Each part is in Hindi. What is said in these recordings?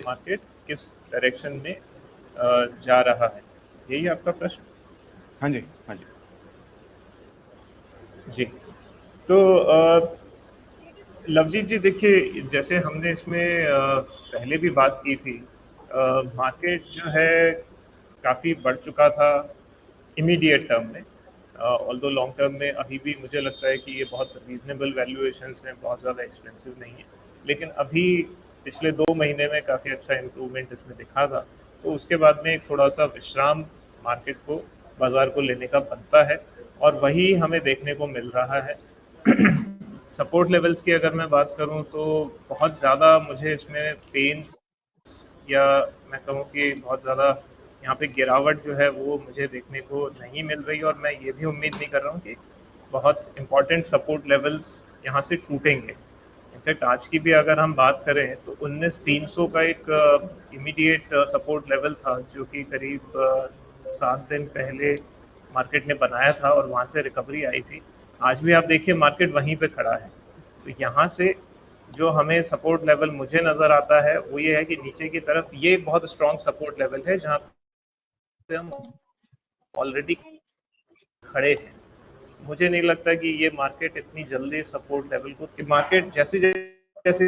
मार्केट किस डायरेक्शन में जा रहा है, यही आपका प्रश्न? हाँ जी, हाँ जी जी। तो लवजीत जी देखिए, जैसे हमने इसमें पहले भी बात की थी, मार्केट जो है काफ़ी बढ़ चुका था इमीडिएट टर्म में, ऑल्दो लॉन्ग टर्म में अभी भी मुझे लगता है कि ये बहुत रीजनेबल वैल्यूएशंस हैं, बहुत ज़्यादा एक्सपेंसिव नहीं है, लेकिन अभी पिछले 2 महीने में काफ़ी अच्छा इम्प्रूवमेंट इसमें दिखा था। तो उसके बाद में एक थोड़ा सा विश्राम मार्केट को, बाजार को लेने का बनता है, और वही हमें देखने को मिल रहा है। सपोर्ट लेवल्स की अगर मैं बात करूं तो बहुत ज़्यादा मुझे इसमें पेन्स, या मैं कहूँ कि बहुत ज़्यादा यहाँ पे गिरावट जो है वो मुझे देखने को नहीं मिल रही, और मैं ये भी उम्मीद नहीं कर रहा हूँ कि बहुत इम्पॉर्टेंट सपोर्ट लेवल्स यहाँ से टूटेंगे। इनफैक्ट आज की भी अगर हम बात करें तो 19,300 का एक इमीडिएट सपोर्ट लेवल था, जो कि करीब 7 दिन पहले मार्केट ने बनाया था और वहाँ से रिकवरी आई थी। आज भी आप देखिए मार्केट वहीं पे खड़ा है। तो यहाँ से जो हमें सपोर्ट लेवल मुझे नज़र आता है वो ये है कि नीचे की तरफ ये एक बहुत स्ट्रॉन्ग सपोर्ट लेवल है, जहाँ पे हम ऑलरेडी खड़े हैं। मुझे नहीं लगता कि ये मार्केट इतनी जल्दी सपोर्ट लेवल को, कि मार्केट जैसे जैसे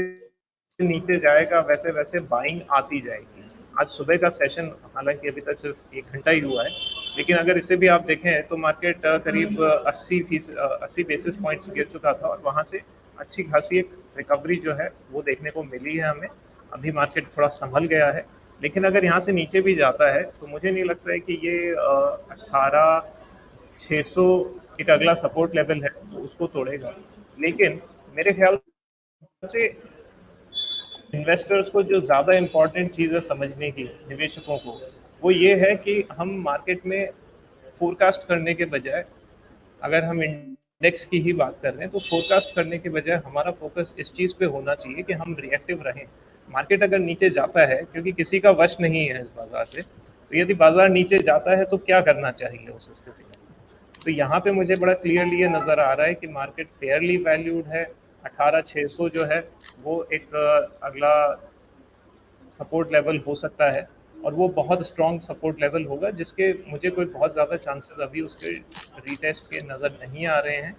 नीचे जाएगा वैसे वैसे बाइंग आती जाएगी। आज सुबह का सेशन हालांकि अभी तक सिर्फ 1 घंटा ही हुआ है, लेकिन अगर इसे भी आप देखें तो मार्केट करीब 80 बेसिस पॉइंट्स गिर चुका था, और वहाँ से अच्छी खासी एक रिकवरी जो है वो देखने को मिली है हमें। अभी मार्केट थोड़ा संभल गया है, लेकिन अगर यहाँ से नीचे भी जाता है तो मुझे नहीं लगता है कि ये 18,600 एक अगला सपोर्ट लेवल है तो उसको तोड़ेगा। लेकिन मेरे ख्याल से इन्वेस्टर्स को जो ज़्यादा इम्पोर्टेंट चीज़ है समझने की, निवेशकों को, वो ये है कि हम मार्केट में फोरकास्ट करने के बजाय, अगर हम इंडेक्स की ही बात कर रहे हैं तो फोरकास्ट करने के बजाय हमारा फोकस इस चीज़ पे होना चाहिए कि हम रिएक्टिव रहें। मार्केट अगर नीचे जाता है, क्योंकि किसी का वश नहीं है इस बाजार से, तो यदि बाजार नीचे जाता है तो क्या करना चाहिए उस स्थिति में? तो यहाँ पे मुझे बड़ा क्लियरली ये नज़र आ रहा है कि मार्केट फेयरली वैल्यूड है। 18,600 जो है वो एक अगला सपोर्ट लेवल हो सकता है, और वो बहुत स्ट्रॉन्ग सपोर्ट लेवल होगा, जिसके मुझे कोई बहुत ज़्यादा चांसेस अभी उसके रीटेस्ट के नज़र नहीं आ रहे हैं।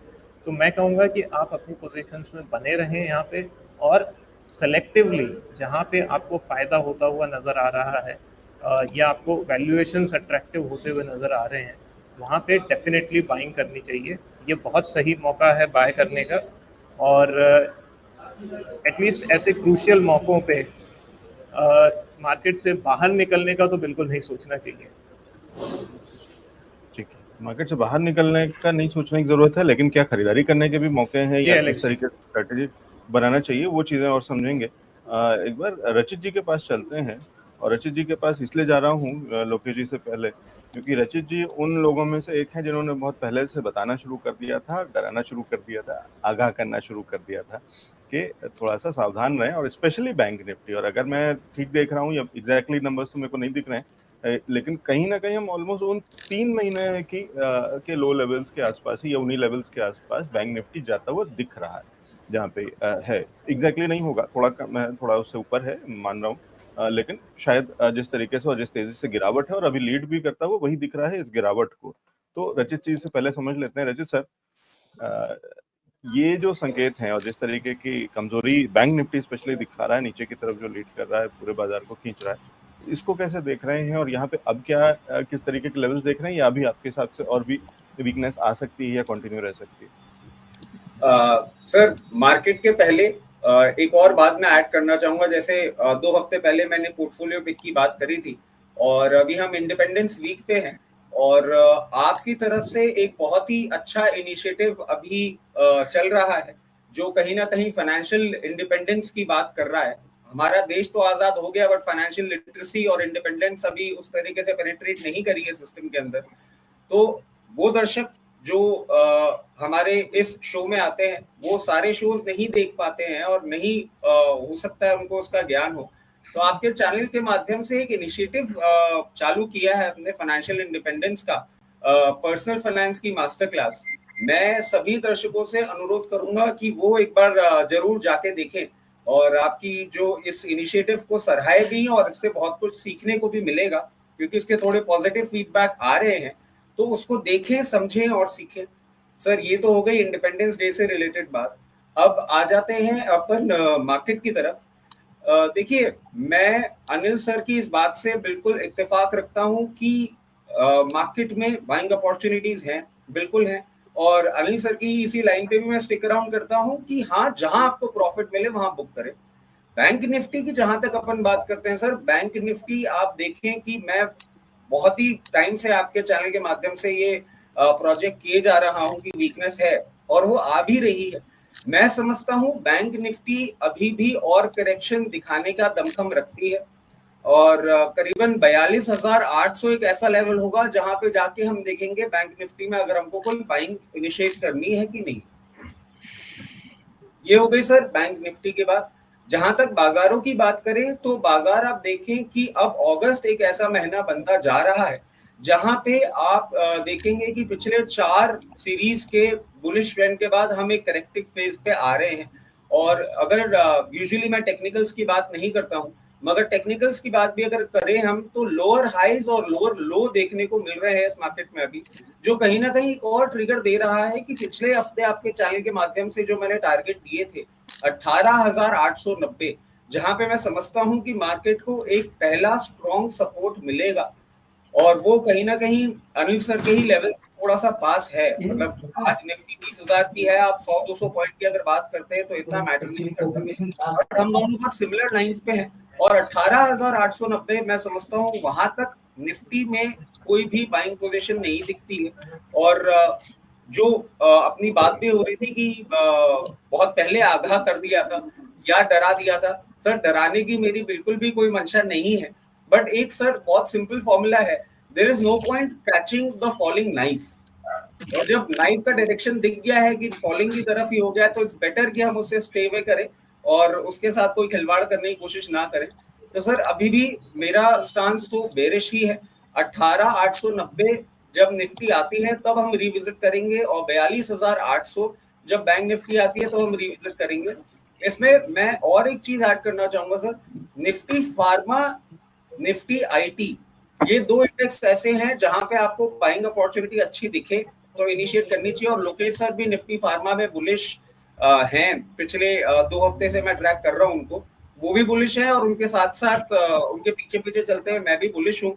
तो मैं कहूँगा कि आप अपनी पोजीशंस में बने रहें यहाँ पे, और सेलेक्टिवली जहाँ पे आपको फ़ायदा होता हुआ नज़र आ रहा है, या आपको वैल्यूएशंस अट्रैक्टिव होते हुए नज़र आ रहे हैं, वहाँ पे डेफिनेटली बाइंग करनी चाहिए। ये बहुत सही मौका है बाय करने का, और एटलीस्ट ऐसे क्रूशियल मौक़ों पे मार्केट से बाहर निकलने का तो बिल्कुल नहीं सोचना चाहिए। ठीक है, मार्केट से बाहर निकलने का नहीं सोचने की जरूरत है, लेकिन क्या खरीदारी करने के भी मौके हैं या किस तरीके से स्ट्रेटेजी बनाना चाहिए वो चीजें और समझेंगे। एक बार रचित जी के पास चलते हैं, और रचित जी के पास इसलिए जा रहा हूँ लोकेश जी से पहले, क्योंकि रचित जी उन लोगों में से एक हैं जिन्होंने बहुत पहले से बताना शुरू कर दिया था, डराना शुरू कर दिया था, आगाह करना शुरू कर दिया था कि थोड़ा सा सावधान रहें, और स्पेशली बैंक निफ्टी। और अगर मैं ठीक देख रहा हूँ, या एग्जैक्टली नंबर्स तो मेरे को नहीं दिख रहे हैं, लेकिन कहीं ना कहीं हम ऑलमोस्ट उन 3 महीने के लो लेवल्स के आसपास ही, या उन्हीं लेवल्स के आसपास बैंक निफ्टी जाता हुआ दिख रहा है, जहाँ पे है। एग्जैक्टली नहीं होगा, मैं थोड़ा उससे ऊपर है मान रहा हूँ, लेकिन शायद जिस तरीके से और जिस तेजी से गिरावट है, और अभी लीड भी करता हुआ वही दिख रहा है इस गिरावट को। तो रचित जी से पहले समझ लेते हैं। रचित सर, ये जो संकेत हैं और जिस तरीके की कमजोरी बैंक निफ्टी स्पेशली दिखा रहा है, नीचे की तरफ जो लीड कर रहा है, पूरे बाजार को खींच रहा है, इसको कैसे देख रहे हैं? और यहाँ पे अब क्या किस तरीके के लेवल्स देख रहे हैं, या अभी आपके हिसाब से और भी वीकनेस आ सकती है या कंटिन्यू रह सकती है? सर, मार्केट के पहले एक और बात मैं ऐड करना चाहूंगा। जैसे 2 हफ्ते पहले मैंने पोर्टफोलियो पिक की बात करी थी, और अभी हम इंडिपेंडेंस वीक पे हैं, और आपकी तरफ से एक बहुत ही अच्छा इनिशिएटिव अभी चल रहा है, जो कहीं ना कहीं फाइनेंशियल इंडिपेंडेंस की बात कर रहा है। हमारा देश तो आजाद हो गया, बट फाइनेंशियल लिटरेसी और इंडिपेंडेंस अभी उस तरीके से पेनिट्रेट नहीं करी है सिस्टम के अंदर। तो वो दर्शक जो हमारे इस शो में आते हैं, वो सारे शोज नहीं देख पाते हैं, और नहीं हो सकता है उनको उसका ज्ञान हो। तो आपके चैनल के माध्यम से एक इनिशिएटिव चालू किया है अपने फाइनेंशियल इंडिपेंडेंस का, पर्सनल फाइनेंस की मास्टर क्लास। मैं सभी दर्शकों से अनुरोध करूंगा कि वो एक बार जरूर जाके देखें, और आपकी जो इस इनिशिएटिव को सराहे भी और इससे बहुत कुछ सीखने को भी मिलेगा, क्योंकि उसके थोड़े पॉजिटिव फीडबैक आ रहे हैं, तो उसको देखें, समझें और सीखें। सर ये तो हो गई इंडिपेंडेंस डे से रिलेटेड बात। अब आ जाते हैं अपन मार्केट की तरफ। देखिए, मैं अनिल सर की इस बात से बिल्कुल इत्तेफाक रखता हूं कि मार्केट में बाइंग अपॉर्चुनिटीज हैं, बिल्कुल हैं। और अनिल सर की इसी लाइन पे भी मैं स्टिक अराउंड करता हूं कि हाँ, जहां आपको प्रॉफिट मिले वहां बुक करें। बैंक निफ्टी की जहां तक अपन बात करते हैं सर, बैंक निफ्टी आप देखें कि मैं बहुत ही टाइम से आपके चैनल के माध्यम से ये प्रोजेक्ट किए जा रहा हूं कि वीकनेस है और वो आ भी रही है। मैं समझता हूं बैंक निफ्टी अभी भी और करेक्शन दिखाने का दमखम रखती है और करीबन 42,800 एक ऐसा लेवल होगा जहां पे जाके हम देखेंगे बैंक निफ्टी में अगर हमको कोई बाइंग इनिशिएट करनी है कि नहीं। ये हो गई सर बैंक निफ्टी के बाद। जहां तक बाजारों की बात करें तो बाजार आप देखें कि अब अगस्त एक ऐसा महीना बनता जा रहा है जहां पे आप देखेंगे कि पिछले 4 सीरीज के बुलिश ट्रेंड के बाद हम एक करेक्टिव फेज पे आ रहे हैं। और अगर यूजुअली मैं टेक्निकल्स की बात नहीं करता हूं, मगर टेक्निकल्स की बात भी अगर करें हम, तो लोअर हाइज और लोअर लो देखने को मिल रहे हैं इस मार्केट में अभी, जो कहीं ना कहीं एक और ट्रिगर दे रहा है कि पिछले हफ्ते आपके चैनल के माध्यम से जो मैंने टारगेट दिए थे 18,890, जहां पे मैं समझता हूं कि मार्केट को एक पहला स्ट्रॉन्ग सपोर्ट मिलेगा और वो कहीं ना कहीं अनिल सर के ही लेवल थोड़ा सा पास है। मतलब आज निफ्टी 20,000 की है, आप 100-200 पॉइंट की अगर बात करते हैं तो इतना मैटर नहीं करता, बट हम दोनों का सिमिलर लाइंस पे हैं। और 18,890 मैं समझता हूँ वहां तक निफ्टी में कोई भी बाइंग पोजीशन नहीं दिखती है। और जो अपनी बात भी हो रही थी कि बहुत पहले आगाह कर दिया था या डरा दिया था, सर डराने की मेरी बिल्कुल भी कोई मंशा नहीं है, बट एक सर बहुत सिंपल फॉर्मूला है, there is no point catching the falling knife. और जब नाइफ का डायरेक्शन दिख गया है कि फॉलिंग की तरफ ही हो गया है, तो इट्स बेटर कि हम उससे स्टे अवे करें और उसके साथ कोई खिलवाड़ करने की कोशिश ना करें। तो सर अभी भी मेरा स्टांस तो बेरिश ही है। 18,890 जब निफ्टी आती है तब हम रिविजिट करेंगे, और 42,800 जब बैंक निफ्टी आती है तो हम रिविजिट करेंगे। इसमें मैं और एक चीज ऐड करना चाहूंगा sir, Nifty pharma, Nifty IT, ये दो इंडेक्स ऐसे हैं जहां पे आपको बाइंग अपॉर्चुनिटी अच्छी दिखे तो इनिशिएट करनी चाहिए। और लोकेश सर भी निफ्टी फार्मा में बुलिश हैं, पिछले 2 हफ्ते से मैं ट्रैक कर रहा हूं उनको, वो भी बुलिश है और उनके साथ साथ उनके पीछे पीछे चलते हुए मैं भी बुलिश हूँ।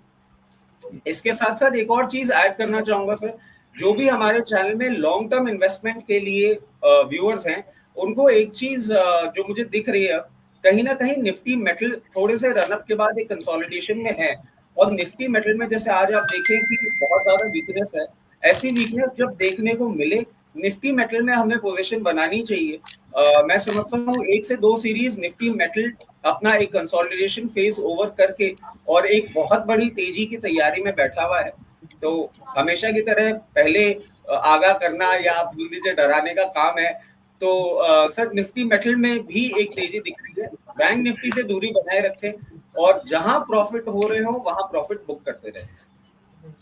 इसके साथ साथ एक और चीज ऐड करना चाहूंगा सर, जो भी हमारे चैनल में लॉन्ग टर्म इन्वेस्टमेंट के लिए व्यूअर्स हैं, उनको एक चीज जो मुझे दिख रही है, कहीं ना कहीं निफ्टी मेटल थोड़े से रनअप के बाद एक कंसोलिडेशन में है। और निफ्टी मेटल में जैसे आज आप देखें कि बहुत ज्यादा वीकनेस है, ऐसी वीकनेस जब देखने को मिले निफ्टी मेटल में हमें पोजीशन बनानी चाहिए। मैं समझता हूँ 1 से 2 सीरीज निफ्टी मेटल अपना एक कंसोलिडेशन फेज ओवर करके और एक बहुत बड़ी तेजी की तैयारी में बैठा हुआ है। तो हमेशा की तरह पहले आगाह करना या आप बोल दीजिए डराने का काम है। तो सर निफ्टी मेटल में भी एक तेजी दिख रही है, बैंक निफ्टी से दूरी बनाए रखें और जहां प्रॉफिट हो रहे हो वहां प्रॉफिट बुक करते रहे।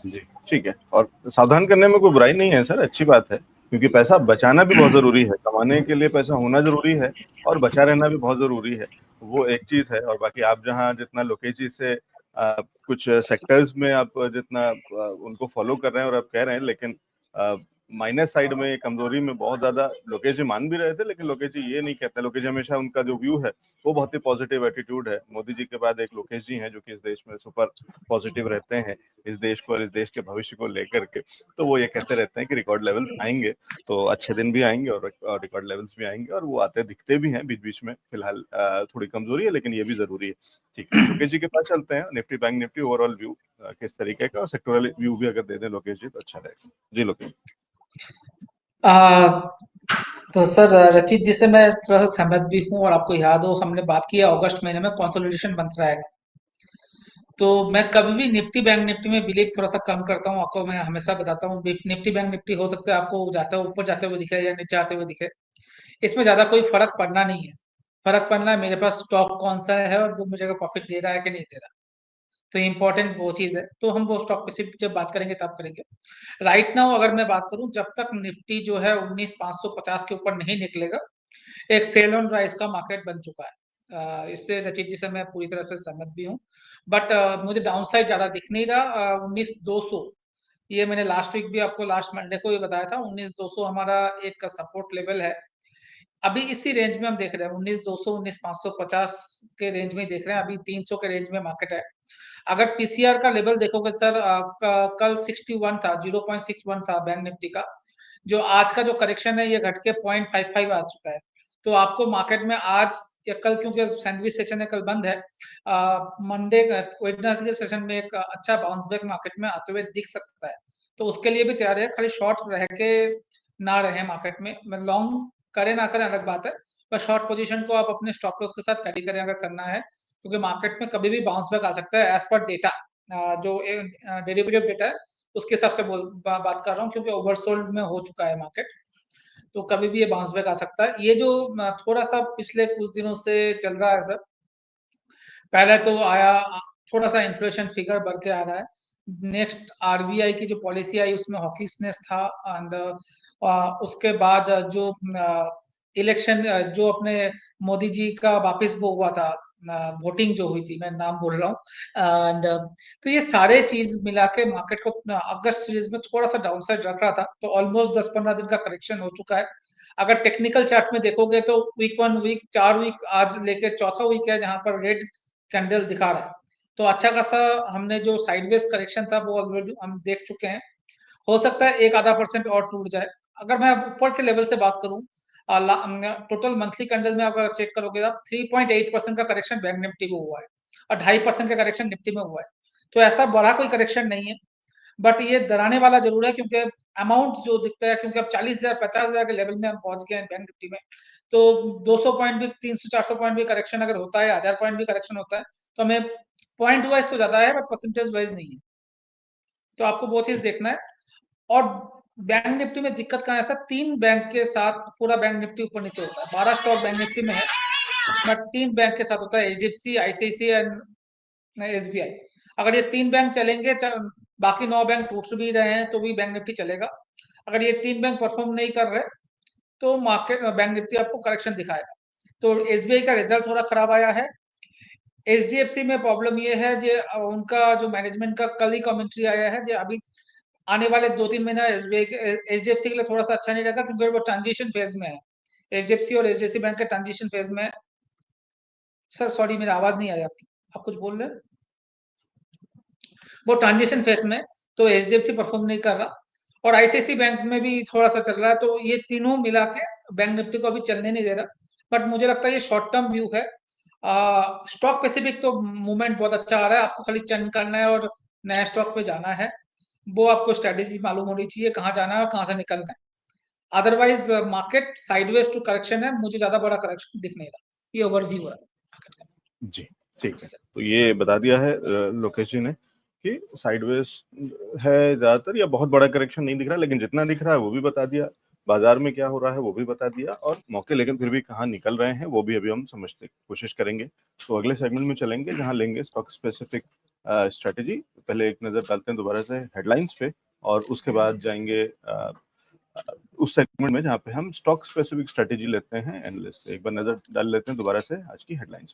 जी ठीक है, और सावधान करने में कोई बुराई नहीं है सर, अच्छी बात है, क्योंकि पैसा बचाना भी बहुत जरूरी है, कमाने के लिए पैसा होना जरूरी है और बचा रहना भी बहुत जरूरी है, वो एक चीज है। और बाकी आप जहाँ जितना लोकेश जी से कुछ सेक्टर्स में आप जितना उनको फॉलो कर रहे हैं और आप कह रहे हैं, लेकिन माइनस साइड में कमजोरी में बहुत ज्यादा लोकेश जी मान भी रहे थे, लेकिन लोकेश जी ये नहीं कहते, लोकेश जी हमेशा उनका जो व्यू है वो बहुत ही पॉजिटिव एटीट्यूड है। मोदी जी के बाद एक लोकेश जी हैं जो कि इस देश में सुपर पॉजिटिव रहते हैं, इस देश को और इस देश के भविष्य को लेकर के, तो वो ये कहते रहते हैं कि रिकॉर्ड लेवल्स आएंगे, तो अच्छे दिन भी आएंगे और रिकॉर्ड लेवल्स भी आएंगे, और वो आते दिखते भी हैं बीच बीच में। फिलहाल थोड़ी कमजोरी है, लेकिन ये भी जरूरी है। ठीक है, लोकेश जी के पास चलते हैं, Nifty bank Nifty overall view किस तरीके का, और सेक्टोरल व्यू भी अगर दे दें लोकेश जी तो अच्छा रहेगा। जी लोकेश। तो सर रचित जी से मैं थोड़ा सा सहमत भी हूँ, और आपको याद हो हमने बात की है अगस्त महीने में कंसोलिडेशन बनता रहेगा, तो मैं कभी भी निफ्टी बैंक निफ्टी में बिलीव थोड़ा सा कम करता हूँ। आपको मैं हमेशा बताता हूँ निफ्टी बैंक निफ्टी हो सकता है आपको जाते हुए ऊपर जाते हुए दिखे या नीचे आते हुए दिखे, इसमें ज्यादा कोई फर्क पड़ना नहीं है। फर्क पड़ना है मेरे पास स्टॉक कौन सा है और वो मुझे प्रॉफिट दे रहा है कि नहीं दे रहा, तो इम्पोर्टेंट वो चीज है। तो हम वो स्टॉक पे सिर्फ जब बात करेंगे तब करेंगे। राइट नाउ अगर मैं बात करूं, जब तक निफ्टी जो है 19,550 के ऊपर नहीं निकलेगा, एक सेल ऑन राइज का मार्केट बन चुका है। इससे रचित जी से मैं पूरी तरह से सहमत भी हूँ। बट मुझे डाउन साइड ज्यादा दिख नहीं रहा। 19,200 ये मैंने लास्ट वीक भी आपको लास्ट मंडे को ये बताया था, 19,200 हमारा एक सपोर्ट लेवल है। अभी इसी रेंज में हम देख रहे हैं, 19,200 19,550 के रेंज में ही देख रहे हैं। अभी 300 के रेंज में मार्केट है। अगर पीसीआर का लेवल देखोगे सर, कल 61 था, 0.61 था बैंक निफ्टी का। जो आज का जो करेक्शन है ये घट के 0.55 आ चुका है। तो आपको मार्केट में आज या कल, क्योंकि सैंडविच सेशन है, कल बंद है, मंडे वेडनेसडे सेशन में एक अच्छा बाउंस बैक मार्केट में आते हुए दिख सकता है। तो उसके लिए भी तैयार है, खाली शॉर्ट रह के ना रहे मार्केट में। लॉन्ग करें ना करें अलग बात है, पर शॉर्ट पोजीशन को आप अपने स्टॉप लॉस के साथ कैरी करें अगर करना है, क्योंकि मार्केट में कभी भी बाउंस बैक आ सकता है एज पर डेटा। जो डेरिवेटिव डेटा है उसके हिसाब से बात कर रहा हूँ, क्योंकि ओवरसोल्ड में हो चुका है मार्केट। तो कभी भी ये बाउंस बैक आ सकता है। ये जो थोड़ा सा पिछले कुछ दिनों से चल रहा है सर, पहले तो आया थोड़ा सा इन्फ्लेशन फिगर बढ़ के आ रहा है। नेक्स्ट आरबीआई की जो पॉलिसी आई उसमें हॉकिशनेस था। एंड उसके बाद जो इलेक्शन, जो अपने मोदी जी का वापिस वो हुआ था, वोटिंग जो हुई थी, मैं नाम बोल रहा हूँ। एंड तो ये सारे चीज मिला के मार्केट को अगस्त सीरीज में थोड़ा सा डाउन साइड रख रहा था। तो ऑलमोस्ट 10-15 दिन का करेक्शन हो चुका है। अगर टेक्निकल चार्ट में देखोगे तो वीक 1, वीक 4 वीक आज लेके चौथा वीक है जहां पर रेड कैंडल दिखा रहा है। तो अच्छा खासा हमने जो साइडवेज करेक्शन था वो ऑलरेडी हम देख चुके हैं। हो सकता है 1-आधा% और टूट जाए। अगर मैं ऊपर के लेवल से बात करूं, टोटल मंथली कैंडल में अगर चेक करोगे आप, 3.8% का करेक्शन बैंक निफ्टी में हुआ है और 2.5% का करेक्शन निफ्टी में हुआ है। तो ऐसा बड़ा कोई करेक्शन नहीं है, बट ये डराने वाला जरूर है, क्योंकि अमाउंट जो दिखता है, क्योंकि अब 40,000 50,000 के लेवल में हम पहुंच गए हैं बैंक निफ्टी में। तो 200 पॉइंट भी, 300-400 पॉइंट भी करेक्शन अगर होता है, 1000 पॉइंट भी करेक्शन होता है, तो हमें पॉइंट वाइज तो ज्यादा है बट परसेंटेज वाइज नहीं है। तो आपको वो चीज देखना है। और बैंक निफ्टी में दिक्कत कहाँ है सर, 3 बैंक के साथ पूरा बैंक निफ्टी ऊपर नीचे होता है। 12 स्टॉक बैंक निफ्टी में है, बट 3 बैंक के साथ होता है, एचडीएफसी, आईसीआईसीआई एंड एसबीआई। अगर ये 3 बैंक चलेंगे, बाकी 9 बैंक टूट भी रहे हैं तो भी बैंक निफ्टी चलेगा। अगर ये 3 बैंक परफॉर्म नहीं कर रहे तो मार्केट बैंक निफ्टी आपको करेक्शन दिखाएगा। तो एसबीआई का रिजल्ट थोड़ा खराब आया है। एचडीएफसी में प्रॉब्लम ये है जो उनका जो मैनेजमेंट का कल ही कमेंट्री आया है, जो अभी आने वाले 2-3 महीना एचडीएफसी के लिए थोड़ा सा अच्छा नहीं रहेगा, क्योंकि वो ट्रांजिशन फेज में है। एचडीएफसी और एचडीएफसी बैंक के ट्रांजिशन फेज में है। सर सॉरी, मेरी आवाज नहीं आ रही आपकी, आप कुछ बोल रहे हैं? वो ट्रांजिशन फेज में, तो एचडीएफसी परफॉर्म नहीं कर रहा, और आईसीआईसी बैंक में भी थोड़ा सा चल रहा है। तो ये तीनों मिला के बैंक निफ्टी को अभी चलने नहीं दे रहा। बट मुझे लगता है ये शॉर्ट टर्म व्यू है। स्टॉक स्पेसिफिक तो मूवमेंट बहुत अच्छा आ रहा है, आपको खाली चर्न करना है और नया स्टॉक पे जाना है। वो आपको स्ट्रेटेजी मालूम होनी चाहिए, कहाँ जाना है और कहाँ से निकलना है। Otherwise market sideways to correction है, मुझे ज्यादा बड़ा करेक्शन दिख नहीं रहा। ये ओवरव्यू है मार्केट का। जी ठीक है, तो ये बता दिया है लोकेश जी ने कि साइडवेज है ज्यादातर, या बहुत बड़ा करेक्शन नहीं दिख रहा, लेकिन जितना दिख रहा है वो भी बता दिया, बाजार में क्या हो रहा है वो भी बता दिया, और मौके लेकिन फिर भी कहाँ निकल रहे हैं वो भी अभी हम समझते कोशिश करेंगे। तो अगले सेगमेंट में चलेंगे जहाँ लेंगे स्टॉक स्पेसिफिक स्ट्रेटेजी। पहले एक नजर डालते हैं दोबारा से हेडलाइंस पे, और उसके बाद जाएंगे उस सेगमेंट में जहाँ पे हम स्टॉक स्पेसिफिक स्ट्रेटेजी लेते हैं एनालिस्ट से। एक बार नजर डाल लेते हैं दोबारा से आज की हेडलाइंस